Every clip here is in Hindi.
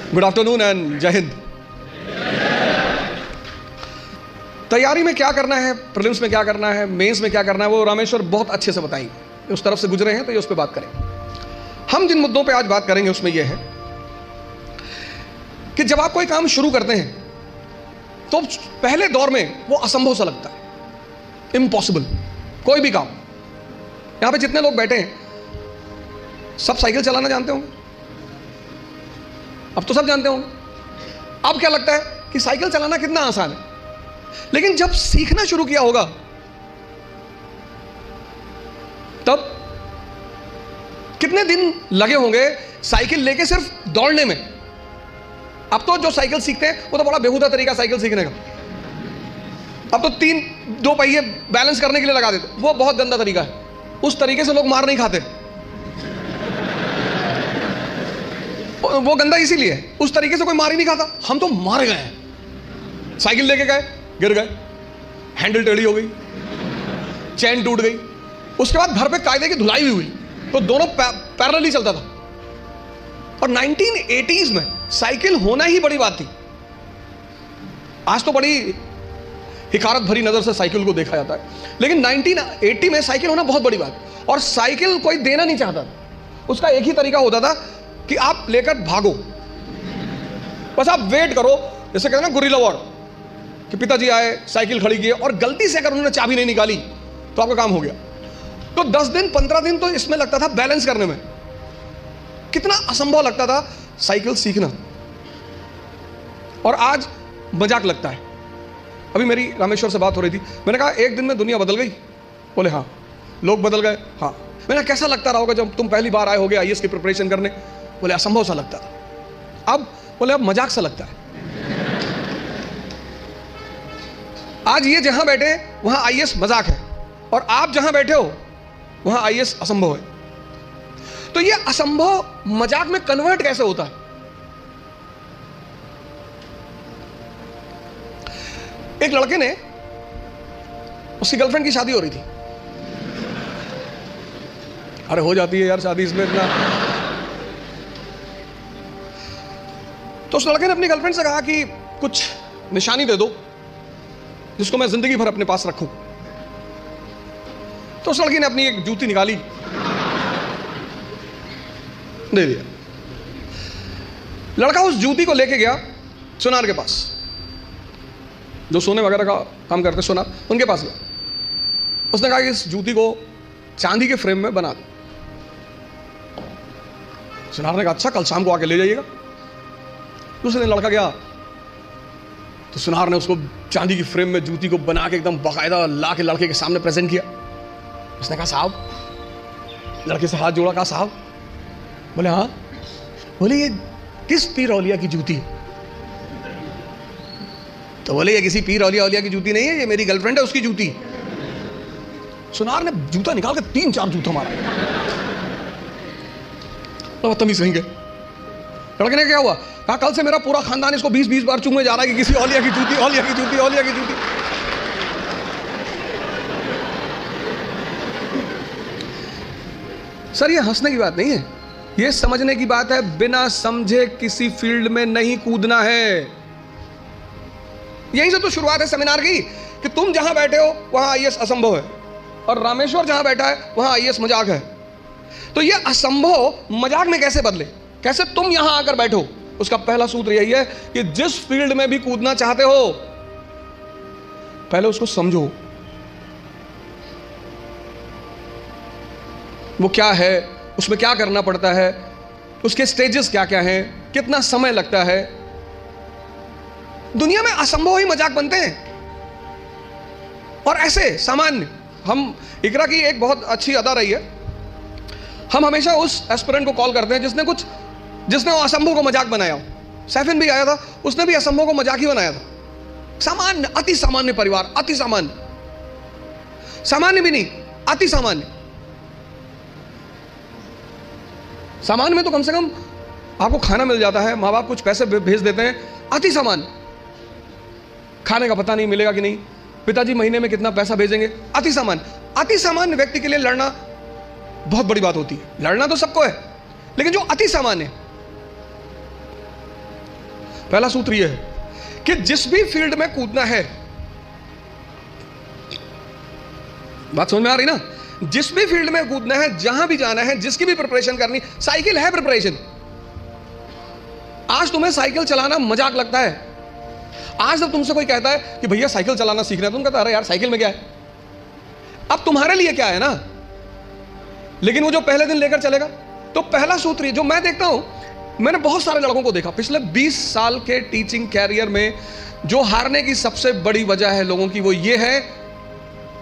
गुड आफ्टरनून एंड जय हिंद। तैयारी में क्या करना है, प्रीलिम्स में क्या करना है, मेंस में क्या करना है, वो रामेश्वर बहुत अच्छे से बताएंगे। उस तरफ से गुजरे हैं तो ये उस पर बात करें। हम जिन मुद्दों पे आज बात करेंगे उसमें यह है कि जब आप कोई काम शुरू करते हैं तो पहले दौर में वो असंभव सा लगता है, इम्पॉसिबल। कोई भी काम, यहां पे जितने लोग बैठे हैं सब साइकिल चलाना जानते होंगे, अब तो सब जानते होंगे। अब क्या लगता है कि साइकिल चलाना कितना आसान है, लेकिन जब सीखना शुरू किया होगा तब कितने दिन लगे होंगे साइकिल लेके सिर्फ दौड़ने में। अब तो जो साइकिल सीखते हैं वो तो बड़ा बेहुदा तरीका साइकिल सीखने का। अब तो दो पहिए बैलेंस करने के लिए लगा देते, वो बहुत गंदा तरीका है। उस तरीके से लोग मार नहीं खाते, वो गंदा इसीलिए है, उस तरीके से कोई मार ही नहीं खाता। हम तो मार गए हैं, साइकिल लेके गए, गिर गए, हैंडल टेढ़ी हो गई, चैन टूट गई, उसके बाद घर पे कायदे की धुलाई भी हुई, तो दोनों पैरेलली चलता था। और 1980s में साइकिल होना ही बड़ी बात थी। आज तो बड़ी हिकारत भरी नजर से साइकिल को देखा जाता है, लेकिन 1980 में साइकिल होना बहुत बड़ी बात। और साइकिल कोई देना नहीं चाहता, उसका एक ही तरीका होता था कि आप लेकर भागो, बस आप वेट करो। जैसे कहते हैं ना गुरिल्ला वॉर, कि पिताजी आए, साइकिल खड़ी की और गलती से अगर उन्होंने चाबी नहीं निकाली तो आपका काम हो गया। तो 10 दिन 15 दिन तो इसमें लगता था बैलेंस करने में। कितना असंभव लगता था साइकिल सीखना, और आज मजाक लगता है। अभी मेरी रामेश्वर से बात हो रही थी, मैंने कहा एक दिन में दुनिया बदल गई। बोले हाँ। लोग बदल गए, हाँ। मैंने कैसा लगता रहा होगा जब तुम पहली बार आए होगे आईएएस की प्रिपरेशन करने? बोले असंभव सा लगता था। अब बोले अब मजाक सा लगता है। आज ये जहां बैठे हैं वहां आईएएस मजाक है, और आप जहां बैठे हो वहां आईएएस असंभव है। तो ये असंभव मजाक में कन्वर्ट कैसे होता है? एक लड़के ने, उसकी गर्लफ्रेंड की शादी हो रही थी। अरे हो जाती है यार शादी, इसमें इतना। तो उस लड़के ने अपनी गर्लफ्रेंड से कहा कि कुछ निशानी दे दो जिसको मैं जिंदगी भर अपने पास रखूं। तो उस लड़की ने अपनी एक जूती निकाली, दे दिया। लड़का उस जूती को लेके गया सुनार के पास, जो सोने वगैरह का काम करते सोनार, उनके पास गया। उसने कहा कि इस जूती को चांदी के फ्रेम में बना दो। सुनार ने कहा अच्छा, कल शाम को आके ले जाइएगा। दूसरे दिन लड़का गया तो सुनार ने उसको चांदी की फ्रेम में जूती को बना के एकदम बाकायदा ला के लड़के के सामने प्रेजेंट किया। उसने कहा साहब, लड़के से हाथ जोड़ा, कहा साहब। बोले हाँ। बोले ये किस पीर औलिया की जूती है? तो बोले ये किसी पीर औलिया की जूती नहीं है, ये मेरी गर्लफ्रेंड है, उसकी जूती। सुनार ने जूता निकाल के 3-4 जूता मारा। तो तमीज कहीं गए। लड़के ने क्या हुआ? कहा कल से मेरा पूरा खानदान इसको 20-20 बार चूमे जा रहा है कि किसी औलिया की जूती, औलिया की जूती, औलिया की जूती। सर ये हंसने की बात नहीं है, ये समझने की बात है। बिना समझे किसी फील्ड में नहीं कूदना है। यहीं से तो शुरुआत है सेमिनार की, कि तुम जहां बैठे हो वहां आईएएस असंभव है, और रामेश्वर जहां बैठा है वहां आईएएस मजाक है। तो ये असंभव मजाक में कैसे बदले, कैसे तुम यहां आकर बैठो? उसका पहला सूत्र यही है कि जिस फील्ड में भी कूदना चाहते हो पहले उसको समझो, वो क्या है, उसमें क्या करना पड़ता है, उसके स्टेजेस क्या क्या हैं, कितना समय लगता है। दुनिया में असंभव ही मजाक बनते हैं। और ऐसे सामान्य, हम इकरा की एक बहुत अच्छी अदा रही है, हम हमेशा उस एस्पिरेंट को कॉल करते हैं जिसने वो असंभव को मजाक बनाया हो। सैफिन भी आया था, उसने भी असंभव को मजाक ही बनाया था। सामान्य, अति सामान्य परिवार, अति सामान्य, सामान्य भी नहीं, अति सामान्य। सामान्य में तो कम से कम आपको खाना मिल जाता है, माँ बाप कुछ पैसे भेज देते हैं। अति सामान्य, खाने का पता नहीं मिलेगा कि नहीं, पिताजी महीने में कितना पैसा भेजेंगे। अति सामान्य। अति सामान्य व्यक्ति के लिए लड़ना बहुत बड़ी बात होती है। लड़ना तो सबको है, लेकिन जो अति सामान्य, पहला सूत्र यह है कि जिस भी फील्ड में कूदना है, बात समझ में आ रही ना, जिस भी फील्ड में कूदना है, जहां भी जाना है, जिसकी भी प्रिपरेशन करनी, साइकिल है प्रिपरेशन। आज तुम्हें साइकिल चलाना मजाक लगता है। आज जब तुमसे कोई कहता है कि भैया साइकिल चलाना सीखना है, तुम कहता अरे यार साइकिल में क्या है, अब तुम्हारे लिए क्या है ना। लेकिन वो जो पहले दिन लेकर चलेगा, तो पहला सूत्र जो मैं देखता हूं, मैंने बहुत सारे लड़कों को देखा पिछले 20 साल के टीचिंग कैरियर में, जो हारने की सबसे बड़ी वजह है लोगों की, वो ये है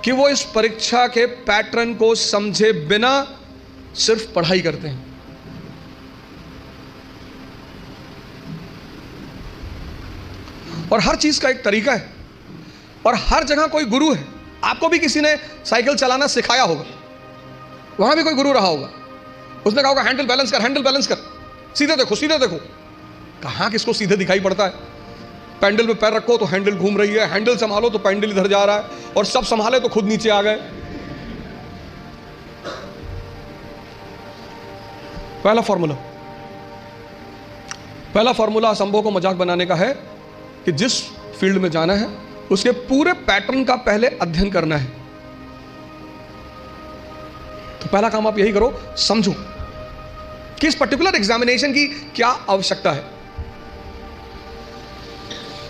कि वो इस परीक्षा के पैटर्न को समझे बिना सिर्फ पढ़ाई करते हैं। और हर चीज का एक तरीका है, और हर जगह कोई गुरु है। आपको भी किसी ने साइकिल चलाना सिखाया होगा, वहां भी कोई गुरु रहा होगा, उसने कहा होगा हैंडल बैलेंस कर, हैंडल बैलेंस कर, सीधे देखो, सीधे देखो। कहां किसको सीधे दिखाई पड़ता है। पैंडल में पैर रखो तो हैंडल घूम रही है, हैंडल संभालो तो पैंडल इधर जा रहा है, और सब संभाले तो खुद नीचे आ गए। पहला फॉर्मूला असंभव को मजाक बनाने का है कि जिस फील्ड में जाना है उसके पूरे पैटर्न का पहले अध्ययन करना है। तो पहला काम आप यही करो, समझो कि इस पर्टिकुलर एग्जामिनेशन की क्या आवश्यकता है।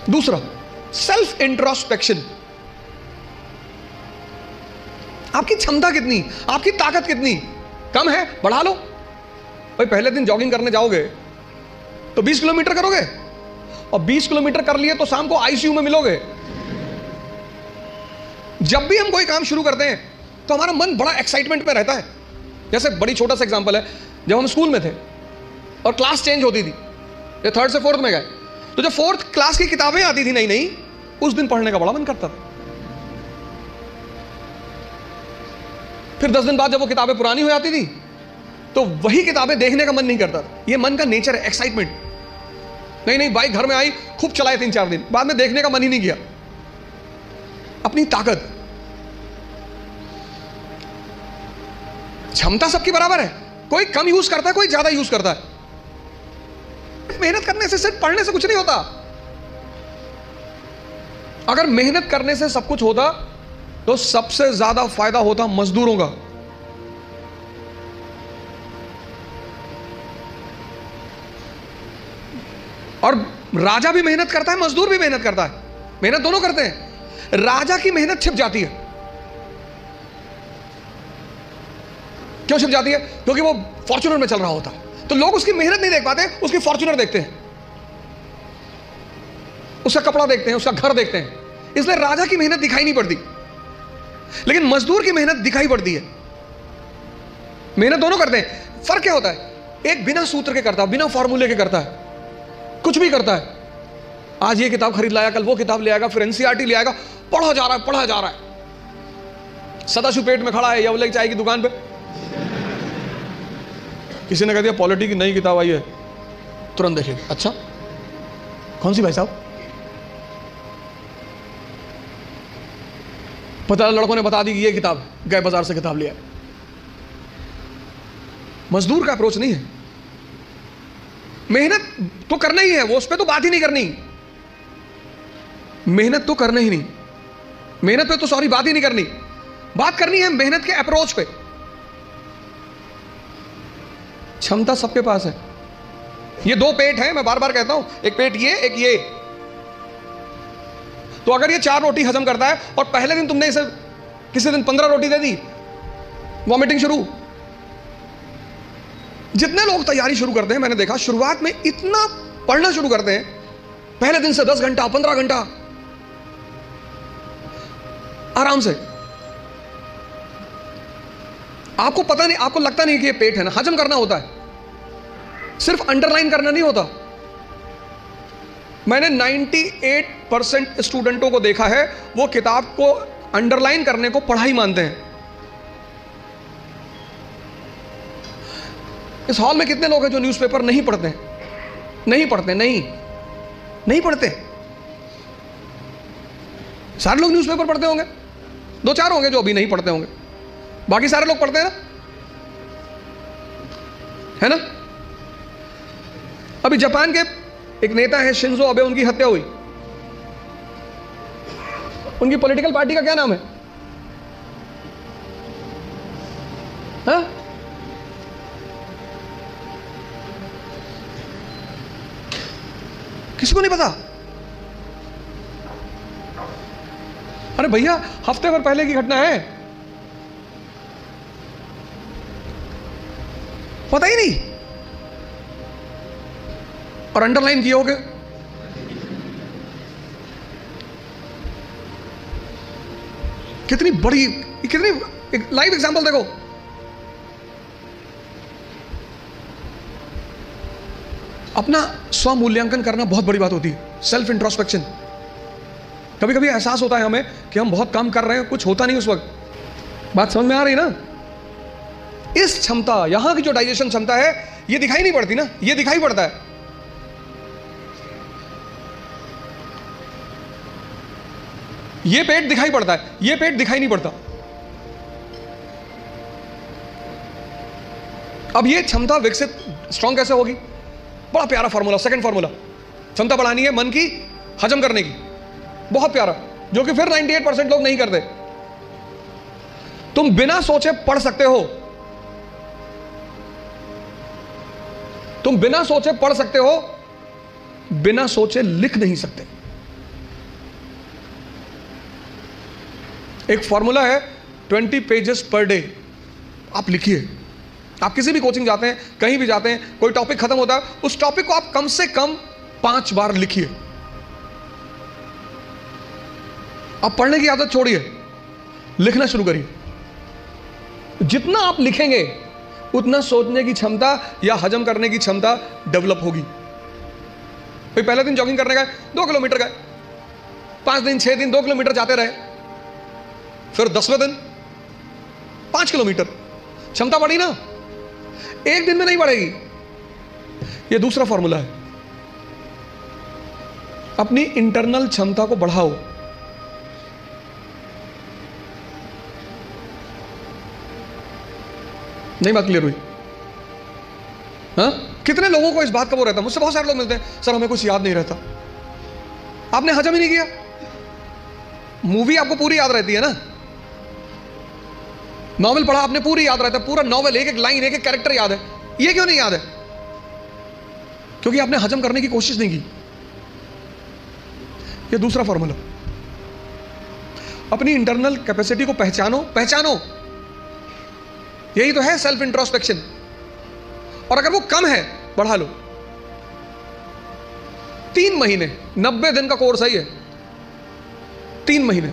दूसरा, सेल्फ इंट्रोस्पेक्शन। आपकी क्षमता कितनी, आपकी ताकत कितनी, कम है बढ़ा लो। भाई पहले दिन जॉगिंग करने जाओगे तो 20 किलोमीटर करोगे, और 20 किलोमीटर कर लिए तो शाम को आईसीयू में मिलोगे। जब भी हम कोई काम शुरू करते हैं तो हमारा मन बड़ा एक्साइटमेंट में रहता है। जैसे बड़ी छोटा सा एग्जांपल है, जब हम स्कूल में थे और क्लास चेंज होती थी, ये 3rd से 4th में गए, तो जब 4th क्लास की किताबें आती थी नई नई, उस दिन पढ़ने का बड़ा मन करता था। फिर 10 दिन बाद जब वो किताबें पुरानी हो जाती थी तो वही किताबें देखने का मन नहीं करता था। ये मन का नेचर है, एक्साइटमेंट। नहीं बाइक घर में आई, खूब चलाए 3-4 दिन, बाद में देखने का मन ही नहीं किया। अपनी ताकत, क्षमता सबकी बराबर है, कोई कम यूज करता है, कोई ज्यादा यूज करता है। मेहनत करने से, सिर्फ पढ़ने से कुछ नहीं होता। अगर मेहनत करने से सब कुछ होता तो सबसे ज्यादा फायदा होता मजदूरों का। और राजा भी मेहनत करता है, मजदूर भी मेहनत करता है, मेहनत दोनों करते हैं। राजा की मेहनत छिप जाती है। क्यों छिप जाती है? क्योंकि वो फॉर्च्यूनर में चल रहा होता, तो लोग उसकी मेहनत नहीं देख पाते, उसकी फॉर्च्यूनर देखते हैं, उसका कपड़ा देखते हैं, उसका घर देखते हैं, इसलिए राजा की मेहनत दिखाई नहीं पड़ती। लेकिन मजदूर की मेहनत दिखाई पड़ती है। मेहनत दोनों करते हैं। फर्क क्या होता है? एक बिना सूत्र के करता है, बिना फॉर्मूले के करता है, कुछ भी करता है। आज ये किताब खरीद लाया, कल वो किताब ले आएगा, फिर एनसीईआरटी ले आएगा, पढ़ा जा रहा है, पढ़ा जा रहा है। सदाशिव पेट में खड़ा है यवले चाय की दुकान पे, किसी ने कह दिया पॉलिटी की नई किताब आई है, तुरंत देखेगा, अच्छा कौन सी भाई साहब? पता लड़कों ने बता दी कि ये किताब, गए बाजार से किताब लिया। मजदूर का अप्रोच नहीं है। मेहनत तो करना ही है, वो उस पर तो बात ही नहीं करनी। मेहनत तो करना ही नहीं, मेहनत पे तो सॉरी बात ही नहीं करनी। बात करनी है मेहनत के अप्रोच पे। क्षमता सबके पास है। ये 2 पेट हैं, मैं बार बार कहता हूं, एक पेट ये, एक ये। तो अगर ये 4 रोटी हजम करता है और पहले दिन तुमने इसे किसी दिन 15 रोटी दे दी, वॉमिटिंग शुरू। जितने लोग तैयारी शुरू करते हैं, मैंने देखा शुरुआत में इतना पढ़ना शुरू करते हैं, पहले दिन से 10 घंटा 15 घंटा आराम से। आपको पता नहीं, आपको लगता नहीं कि ये पेट है ना, हजम करना होता है, सिर्फ अंडरलाइन करना नहीं होता। मैंने 98% स्टूडेंटों को देखा है, वो किताब को अंडरलाइन करने को पढ़ाई मानते हैं। इस हॉल में कितने लोग हैं जो न्यूज़पेपर नहीं पढ़ते हैं? नहीं पढ़ते, नहीं पढ़ते। सारे लोग न्यूज़पेपर पढ़ते होंगे, 2-4 होंगे जो अभी नहीं पढ़ते होंगे, बाकी सारे लोग पढ़ते हैं ना, है ना? अभी जापान के एक नेता है शिंजो अबे, उनकी हत्या हुई। उनकी पॉलिटिकल पार्टी का क्या नाम है? हाँ? किसी को नहीं पता? अरे भैया, हफ्ते भर पहले की घटना है, पता ही नहीं। और अंडरलाइन किए होगे। कितनी बड़ी, कितनी लाइव एग्जांपल देखो। अपना स्वमूल्यांकन करना बहुत बड़ी बात होती है, सेल्फ इंट्रोस्पेक्शन। कभी कभी एहसास होता है हमें कि हम बहुत काम कर रहे हैं, कुछ होता नहीं उस वक्त। बात समझ में आ रही ना? इस क्षमता, यहां की जो डाइजेशन क्षमता है, ये दिखाई नहीं पड़ती ना, ये दिखाई पड़ता है। ये पेट दिखाई पड़ता है, ये पेट दिखाई नहीं पड़ता। अब ये क्षमता विकसित, स्ट्रॉन्ग कैसे होगी? बड़ा प्यारा फॉर्मूला, सेकंड फॉर्मूला। क्षमता बढ़ानी है मन की, हजम करने की, बहुत प्यारा, जो कि फिर 98% लोग नहीं करते। तुम बिना सोचे पढ़ सकते हो, तुम बिना सोचे पढ़ सकते हो, बिना सोचे लिख नहीं सकते। एक फॉर्मूला है 20 पेजेस पर डे। आप लिखिए। आप किसी भी कोचिंग जाते हैं, कहीं भी जाते हैं, कोई टॉपिक खत्म होता है, उस टॉपिक को आप कम से कम 5 बार लिखिए। आप पढ़ने की आदत छोड़िए, लिखना शुरू करिए। जितना आप लिखेंगे उतना सोचने की क्षमता या हजम करने की क्षमता डेवलप होगी। भाई पहले दिन जॉगिंग करने गए, 2 किलोमीटर गए, 5 दिन 6 दिन 2 किलोमीटर जाते रहे, फिर 10वें दिन 5 किलोमीटर, क्षमता बढ़ी ना? एक दिन में नहीं बढ़ेगी। यह दूसरा फॉर्मूला है। अपनी इंटरनल क्षमता को बढ़ाओ। नहीं बात क्लियर हुई? हाँ? कितने लोगों को इस बात का वो रहता है, मुझसे बहुत सारे लोग मिलते हैं, सर हमें कुछ याद नहीं रहता। आपने हजम ही नहीं किया। मूवी आपको पूरी याद रहती है ना, नॉवेल पढ़ा आपने, पूरी याद रहता है, पूरा नॉवेल, एक एक लाइन, एक एक कैरेक्टर याद है। ये क्यों नहीं याद है? क्योंकि आपने हजम करने की कोशिश नहीं की। ये दूसरा फॉर्मूला। अपनी इंटरनल कैपेसिटी को पहचानो, पहचानो। यही तो है सेल्फ इंट्रोस्पेक्शन। और अगर वो कम है, बढ़ा लो। 3 महीने, 90 दिन का कोर्स है ये। 3 महीने,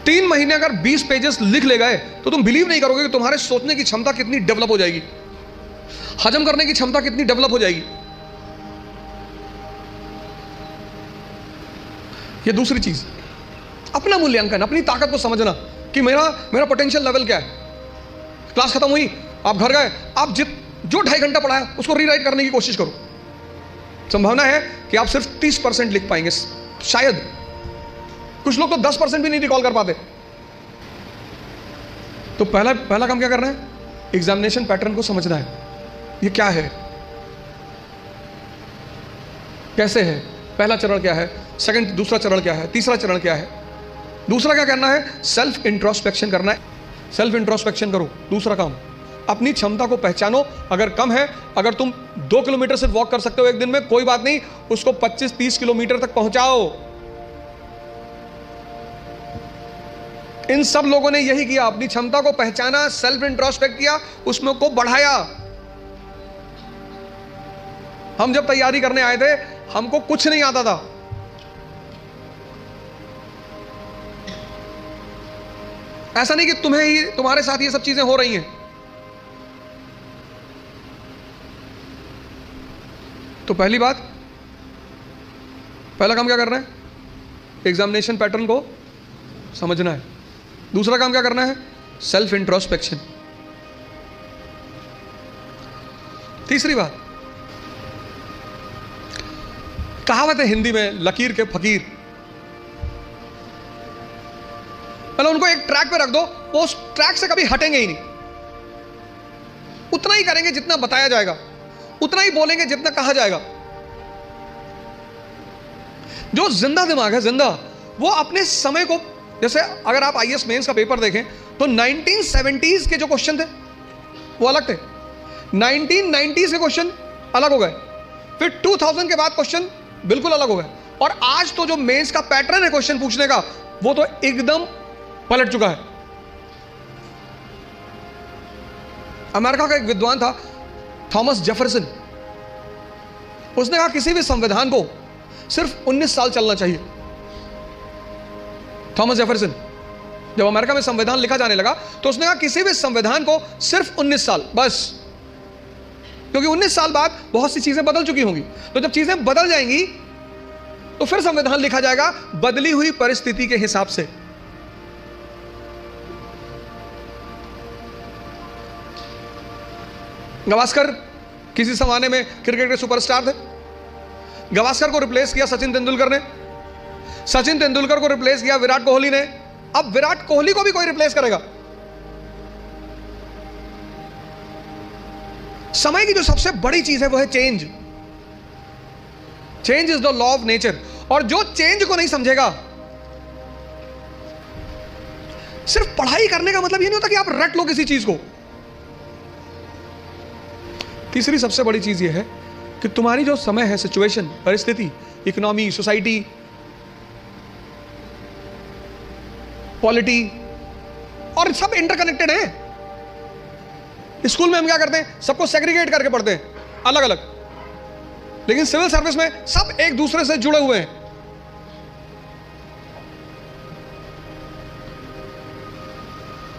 3 महीने अगर 20 पेजेस लिख ले गए तो तुम बिलीव नहीं करोगे कि तुम्हारे सोचने की क्षमता कितनी डेवलप हो जाएगी, हजम करने की क्षमता कितनी डेवलप हो जाएगी। ये दूसरी चीज, अपना मूल्यांकन, अपनी ताकत को समझना कि मेरा पोटेंशियल लेवल क्या है। क्लास खत्म हुई, आप घर गए, आप जो 2.5 घंटा पढ़ा है उसको रीराइट करने की कोशिश करो। संभावना है कि आप सिर्फ 30% लिख पाएंगे, शायद। कुछ लोग तो 10% भी नहीं रिकॉल कर पाते। तो पहला काम क्या करना है? एग्जामिनेशन पैटर्न को समझना है। ये क्या है, कैसे है, पहला चरण क्या है, सेकंड, दूसरा चरण क्या है, तीसरा चरण क्या है। दूसरा क्या करना है? सेल्फ इंट्रोस्पेक्शन करना है। सेल्फ इंट्रोस्पेक्शन करो। दूसरा काम, अपनी क्षमता को पहचानो। अगर कम है, अगर तुम 2 किलोमीटर सिर्फ वॉक कर सकते हो एक दिन में, कोई बात नहीं, उसको 25-30 किलोमीटर तक पहुंचाओ। इन सब लोगों ने यही किया, अपनी क्षमता को पहचाना, सेल्फ इंट्रोस्पेक्ट किया, उसमें को बढ़ाया। हम जब तैयारी करने आए थे, हमको कुछ नहीं आता था। ऐसा नहीं कि तुम्हारे साथ ये सब चीजें हो रही हैं। तो पहली बात, पहला काम क्या करना है? एग्जामिनेशन पैटर्न को समझना है। दूसरा काम क्या करना है? Self introspection. तीसरी बात, कहावत है हिंदी में, लकीर के फकीर। पहले उनको एक ट्रैक पे रख दो, वो उस ट्रैक से कभी हटेंगे ही नहीं। उतना ही करेंगे जितना बताया जाएगा। उतना ही बोलेंगे जितना कहा जाएगा। जो जिंदा दिमाग है, जिंदा, वो अपने समय को, जैसे अगर आप आईएएस मेंस का पेपर देखें तो 1970s के जो क्वेश्चन थे वो अलग थे, 1990s के क्वेश्चन अलग हो गए, फिर 2000 के बाद क्वेश्चन बिल्कुल अलग हो गए, और आज तो जो मेंस का पैटर्न है क्वेश्चन पूछने का वो तो एकदम पलट चुका है। अमेरिका का एक विद्वान था थॉमस जेफरसन, उसने कहा किसी भी संविधान को सिर्फ 19 साल चलना चाहिए। थॉमस जेफरसन, जब अमेरिका में संविधान लिखा जाने लगा तो उसने कहा किसी भी संविधान को सिर्फ 19 साल बस, क्योंकि 19 साल बाद बहुत सी चीजें बदल चुकी होंगी, तो जब चीजें बदल जाएंगी तो फिर संविधान लिखा जाएगा बदली हुई परिस्थिति के हिसाब से। गावस्कर किसी जमाने में क्रिकेट के सुपरस्टार थे, गावस्कर को रिप्लेस किया सचिन तेंदुलकर ने, सचिन तेंदुलकर को रिप्लेस किया विराट कोहली ने, अब विराट कोहली को भी कोई रिप्लेस करेगा। समय की जो सबसे बड़ी चीज है वो है change. Change is the law of nature, और जो चेंज को नहीं समझेगा, सिर्फ पढ़ाई करने का मतलब ये नहीं होता कि आप रट लो किसी चीज को। तीसरी सबसे बड़ी चीज ये है कि तुम्हारी जो समय है, सिचुएशन, परिस्थिति, इकोनॉमी, सोसाइटी, पॉलिटी, और सब इंटरकनेक्टेड है। स्कूल में हम क्या करते हैं, सबको सेग्रीगेट करके पढ़ते हैं अलग अलग, लेकिन सिविल सर्विस में सब एक दूसरे से जुड़े हुए हैं।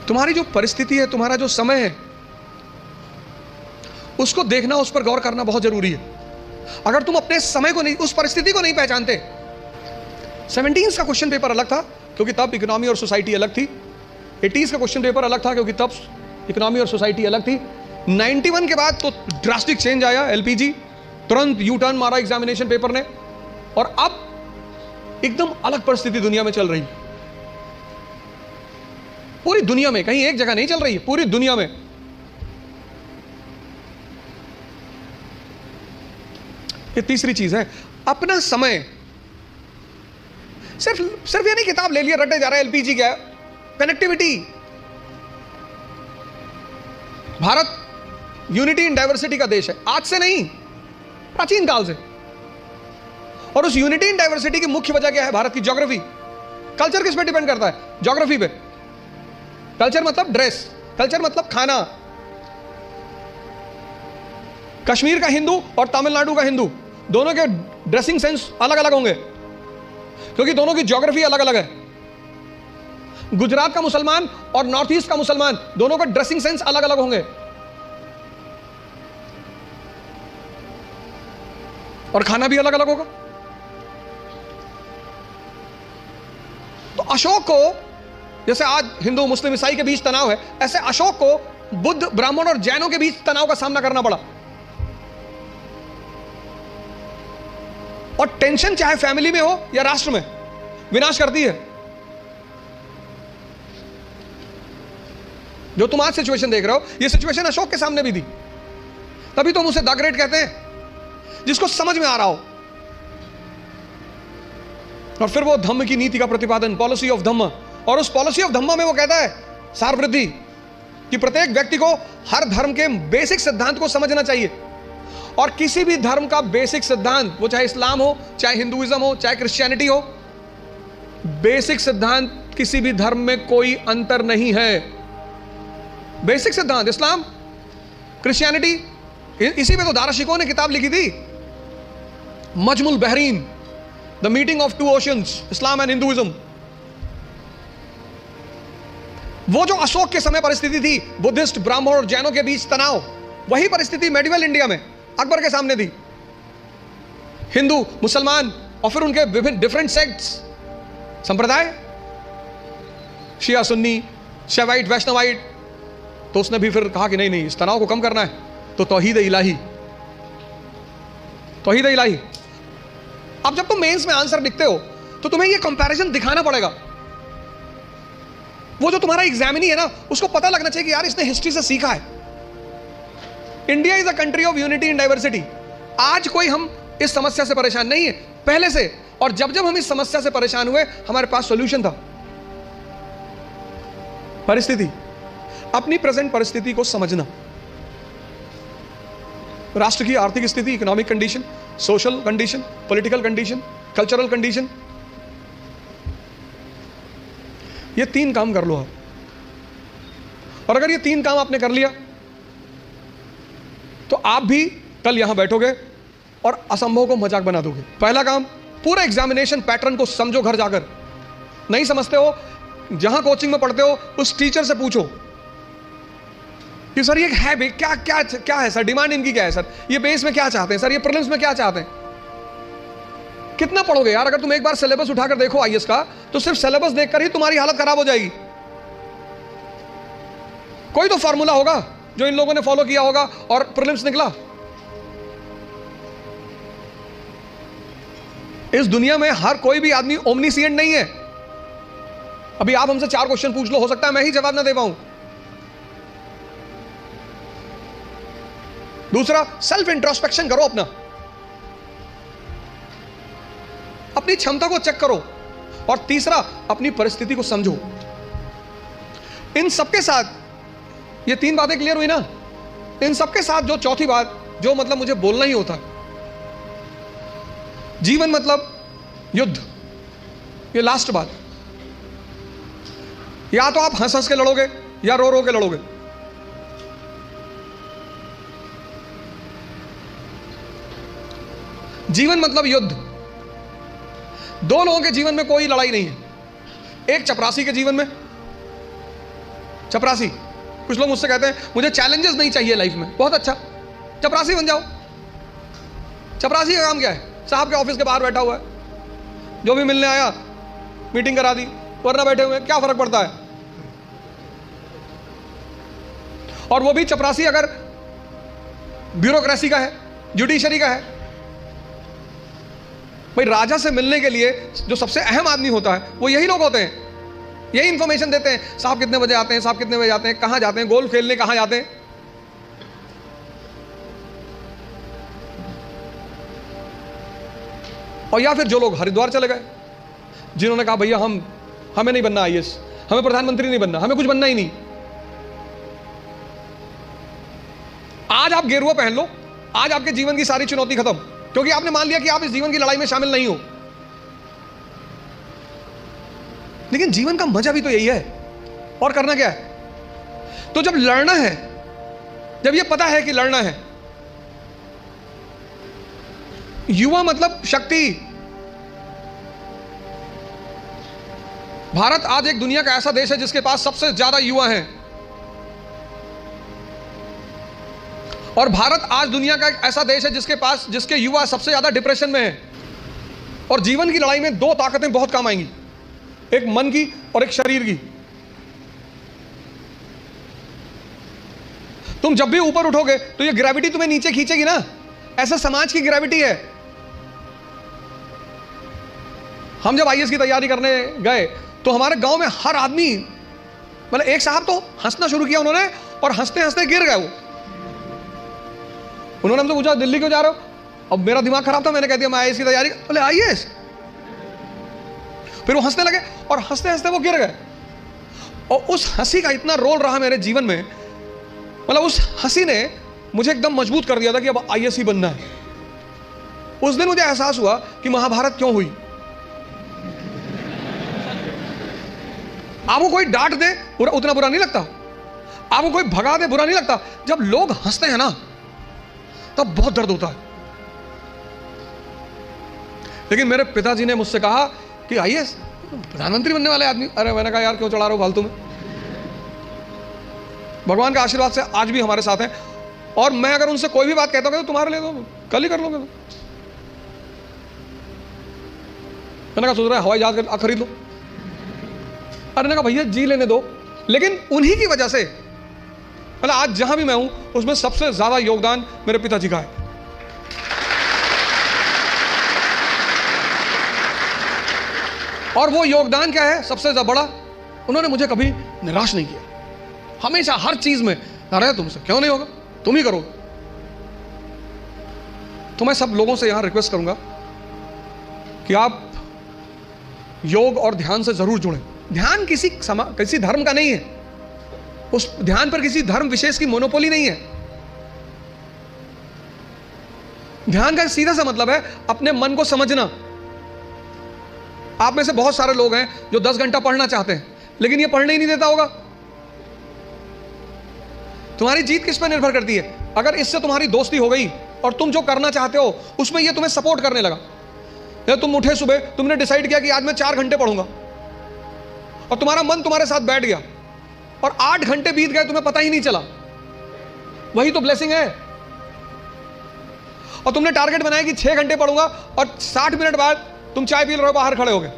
तुम्हारी जो परिस्थिति है, तुम्हारा जो समय है, उसको देखना, उस पर गौर करना बहुत जरूरी है। अगर तुम अपने समय को नहीं, उस परिस्थिति को नहीं पहचानते। 17s का क्वेश्चन पेपर अलग था क्योंकि तब इकोनॉमी और सोसाइटी अलग थी, 80s का क्वेश्चन पेपर अलग था क्योंकि तब इकोनॉमी और सोसाइटी अलग थी, 91 के बाद तो ड्रास्टिक चेंज आया, एलपीजी, तुरंत यू टर्न मारा एग्जामिनेशन पेपर ने, और अब एकदम अलग परिस्थिति दुनिया में चल रही है। पूरी दुनिया में, कहीं एक जगह नहीं चल रही है, पूरी दुनिया में। ये तीसरी चीज है, अपना समय। सिर्फ ये नहीं किताब ले लिया रटे जा रहा है, एलपीजी क्या है, connectivity. Bharat unity in diversity का देश है, आज से नहीं, प्राचीन काल से। और उस यूनिटी इन डाइवर्सिटी की मुख्य वजह क्या है, भारत की ज्योग्राफी। कल्चर किस पे डिपेंड करता है, ज्योग्राफी पे। कल्चर मतलब ड्रेस, कल्चर मतलब खाना। कश्मीर का हिंदू और तमिलनाडु का हिंदू, दोनों के ड्रेसिंग सेंस अलग अलग होंगे क्योंकि दोनों की ज्योग्राफी अलग अलग है। गुजरात का मुसलमान और नॉर्थ ईस्ट का मुसलमान, दोनों का ड्रेसिंग सेंस अलग अलग होंगे, और खाना भी अलग अलग होगा। तो अशोक को, जैसे आज हिंदू मुस्लिम ईसाई के बीच तनाव है, ऐसे अशोक को बुद्ध, ब्राह्मण और जैनों के बीच तनाव का सामना करना पड़ा। और टेंशन चाहे फैमिली में हो या राष्ट्र में, विनाश करती है। जो तुम आज सिचुएशन देख रहे हो, ये सिचुएशन अशोक के सामने भी थी, तभी तो हम उसे द ग्रेट कहते हैं, जिसको समझ में आ रहा हो। और फिर वो धम्म की नीति का प्रतिपादन, पॉलिसी ऑफ धम्म, और उस पॉलिसी ऑफ धम्म में वो कहता है सार वृद्धि, कि प्रत्येक व्यक्ति को हर धर्म के बेसिक सिद्धांत को समझना चाहिए। और किसी भी धर्म का बेसिक सिद्धांत, वो चाहे इस्लाम हो, चाहे हिंदुइज्म हो, चाहे क्रिश्चियनिटी हो, बेसिक सिद्धांत किसी भी धर्म में कोई अंतर नहीं है। बेसिक सिद्धांत इस्लाम, क्रिश्चियनिटी, इसी पे तो दाराशिकों ने किताब लिखी थी, Majmul Bahrain, the meeting of two oceans, Islam and Hinduism. वो जो अशोक के समय परिस्थिति थी, बुद्धिस्ट, ब्राह्मण और जैनों के बीच तनाव, वही परिस्थिति मेडिवल इंडिया में अकबर के सामने थी। हिंदू, मुसलमान, और फिर उनके विभिन्न डिफरेंट सेक्ट्स, संप्रदाय, शिया, सुन्नी, शैवाइट, वैष्णवाइट। तो उसने भी फिर कहा कि नहीं, इस तनाव को कम करना है, तो तौहीद इलाही, तौहीद इलाही। अब जब तुम मेंस में आंसर लिखते हो तो तुम्हें ये कंपैरिजन दिखाना पड़ेगा। वो जो तुम्हारा एग्जामिनी है ना, उसको पता लगना चाहिए कि यार इसने हिस्ट्री से सीखा है, India is a country of unity and diversity. आज कोई हम इस समस्या से परेशान नहीं है, पहले से। और जब जब हम इस समस्या से परेशान हुए, हमारे पास सॉल्यूशन था। परिस्थिति, अपनी प्रेजेंट परिस्थिति को समझना, राष्ट्र की आर्थिक स्थिति, economic condition, social condition, political condition, cultural condition, ये 3 काम कर लो आप। और अगर ये 3 काम आपने कर लिया तो आप भी कल यहां बैठोगे और असंभव को मजाक बना दोगे। पहला काम, पूरा एग्जामिनेशन पैटर्न को समझो। घर जाकर नहीं समझते हो, जहां कोचिंग में पढ़ते हो उस टीचर से पूछो कि सर ये है भी क्या क्या क्या है सर, डिमांड इनकी क्या है सर, ये बेस में क्या चाहते हैं सर, ये प्रीलिम्स में क्या चाहते हैं। कितना पढ़ोगे यार? अगर तुम एक बार सिलेबस उठाकर देखो आईएएस का, तो सिर्फ सिलेबस देखकर ही तुम्हारी हालत खराब हो जाएगी। कोई तो फॉर्मूला होगा जो इन लोगों ने फॉलो किया होगा और प्रीलिम्स निकला। इस दुनिया में हर कोई भी आदमी ओमनीसिएंट नहीं है। अभी आप हमसे 4 क्वेश्चन पूछ लो, हो सकता है मैं ही जवाब ना दे पाऊं। दूसरा, सेल्फ इंट्रोस्पेक्शन करो, अपनी क्षमता को चेक करो। और तीसरा, अपनी परिस्थिति को समझो। इन सबके साथ ये 3 बातें क्लियर हुई ना? इन सबके साथ जो चौथी बात, जो मतलब मुझे बोलना ही होता, जीवन मतलब युद्ध। ये लास्ट बात। या तो आप हंस हंस के लड़ोगे या रो रो के लड़ोगे। जीवन मतलब युद्ध। 2 लोगों के जीवन में कोई लड़ाई नहीं है। एक चपरासी के जीवन में, चपरासी, कुछ लोग मुझसे कहते हैं मुझे चैलेंजेस नहीं चाहिए लाइफ में। बहुत अच्छा, चपरासी बन जाओ। चपरासी का काम क्या है? साहब के ऑफिस के बाहर बैठा हुआ है, जो भी मिलने आया मीटिंग करा दी, वरना बैठे हुए, क्या फर्क पड़ता है। और वो भी चपरासी अगर ब्यूरोक्रेसी का है, जुडिशरी का है। भाई राजा से मिलने के लिए जो सबसे अहम आदमी होता है वो यही लोग होते हैं। यही इंफॉर्मेशन देते हैं, साहब कितने बजे आते हैं, साहब कितने बजे आते हैं, कहां जाते हैं, गोल्फ खेलने कहां जाते हैं। और या फिर जो लोग हरिद्वार चले गए, जिन्होंने कहा भैया हमें नहीं बनना आईएएस, हमें प्रधानमंत्री नहीं बनना, हमें कुछ बनना ही नहीं। आज आप गेरुआ पहन लो, आज आपके जीवन की सारी चुनौती खत्म, क्योंकि आपने मान लिया कि आप इस जीवन की लड़ाई में शामिल नहीं हो। लेकिन जीवन का मजा भी तो यही है। और करना क्या है? तो जब लड़ना है, जब ये पता है कि लड़ना है, युवा मतलब शक्ति। भारत आज एक दुनिया का ऐसा देश है जिसके पास सबसे ज्यादा युवा हैं। और भारत आज दुनिया का एक ऐसा देश है जिसके युवा सबसे ज्यादा डिप्रेशन में हैं। और जीवन की लड़ाई में 2 ताकतें बहुत काम आएंगी, एक मन की और एक शरीर की। तुम जब भी ऊपर उठोगे तो ये ग्रेविटी तुम्हें नीचे खींचेगी ना। ऐसा समाज की ग्रेविटी है। हम जब आईएएस की तैयारी करने गए तो हमारे गांव में हर आदमी, मतलब एक साहब तो हंसना शुरू किया उन्होंने, और हंसते हंसते गिर गए वो। उन्होंने हमसे पूछा दिल्ली क्यों जा रहे हो? अब मेरा दिमाग खराब था, मैंने कह दिया मैं आईएएस की तैयारी। बोले आईएएस? फिर वो हंसने लगे और हंसते हंसते वो गिर गए। और उस हंसी का इतना रोल रहा मेरे जीवन में, मतलब उस हंसी ने मुझे एकदम मजबूत कर दिया था कि अब आईएएस ही बनना है। उस दिन मुझे एहसास हुआ कि महाभारत क्यों हुई। आपको कोई डांट दे उतना बुरा नहीं लगता, आपको कोई भगा दे बुरा नहीं लगता। जब लोग हंसते हैं ना तब बहुत दर्द होता है। लेकिन मेरे पिताजी ने मुझसे कहा कि आईएएस प्रधानमंत्री बनने वाले आदमी। अरे मैंने कहा यार क्यों चढ़ा रहे हो फालतू में। भगवान का आशीर्वाद से आज भी हमारे साथ हैं। और मैं अगर उनसे कोई भी बात कहता हूं तो तुम्हारे लिए तो कल ही कर लोगे। मैंने कहा सोच रहा है हवाई जहाज खरीद लो। अरे मैंने कहा भैया जी लेने दो। लेकिन उन्हीं की वजह से मतलब आज जहां भी मैं हूं उसमें सबसे ज्यादा योगदान मेरे पिताजी का है। और वो योगदान क्या है सबसे ज्यादा बड़ा? उन्होंने मुझे कभी निराश नहीं किया। हमेशा हर चीज में, अरे तुमसे क्यों नहीं होगा, तुम ही करोगे। तो मैं सब लोगों से यहां रिक्वेस्ट करूंगा कि आप योग और ध्यान से जरूर जुड़ें। ध्यान किसी धर्म का नहीं है, उस ध्यान पर किसी धर्म विशेष की मोनोपोली नहीं है। ध्यान का सीधा सा मतलब है अपने मन को समझना। आप में से बहुत सारे लोग हैं जो 10 घंटा पढ़ना चाहते हैं, लेकिन ये पढ़ने ही नहीं देता होगा। तुम्हारी जीत किस पर निर्भर करती है? अगर इससे तुम्हारी दोस्ती हो गई और तुम जो करना चाहते हो उसमें ये तुम्हें सपोर्ट करने लगा, या तुम उठे सुबह, तुमने डिसाइड किया कि आज मैं 4 घंटे पढ़ूंगा, और तुम्हारा मन तुम्हारे साथ बैठ गया और 8 घंटे बीत गए, तुम्हें पता ही नहीं चला, वही तो ब्लेसिंग है। और तुमने टारगेट बनाया कि 6 घंटे पढ़ूंगा, और 60 मिनट बाद तुम चाय पी रहे हो, बाहर खड़े हो गए।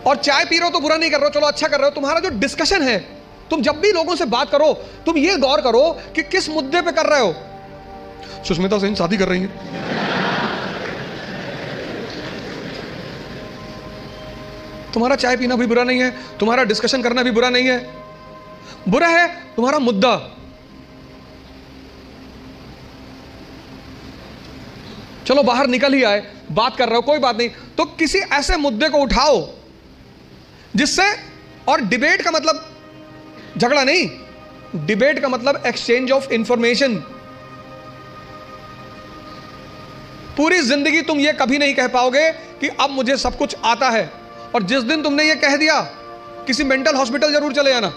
और चाय पी रहे हो तो बुरा नहीं कर रहे हो, चलो अच्छा कर रहे हो। तुम्हारा जो डिस्कशन है, तुम जब भी लोगों से बात करो, तुम ये गौर करो कि किस मुद्दे पे कर रहे हो। सुष्मिता सेन शादी कर रही है, तुम्हारा चाय पीना भी बुरा नहीं है, तुम्हारा डिस्कशन करना भी बुरा नहीं है। बुरा है तुम्हारा मुद्दा। चलो बाहर निकल ही आए, बात कर रहे हो, कोई बात नहीं, तो किसी ऐसे मुद्दे को उठाओ जिससे, और डिबेट का मतलब झगड़ा नहीं, डिबेट का मतलब एक्सचेंज ऑफ इंफॉर्मेशन। पूरी जिंदगी तुम ये कभी नहीं कह पाओगे कि अब मुझे सब कुछ आता है, और जिस दिन तुमने ये कह दिया, किसी मेंटल हॉस्पिटल जरूर चले जाना।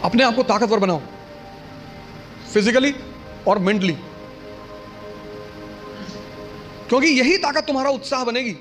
अपने आप को ताकतवर बनाओ, फिजिकली और मेंटली, क्योंकि यही ताकत तुम्हारा उत्साह बनेगी।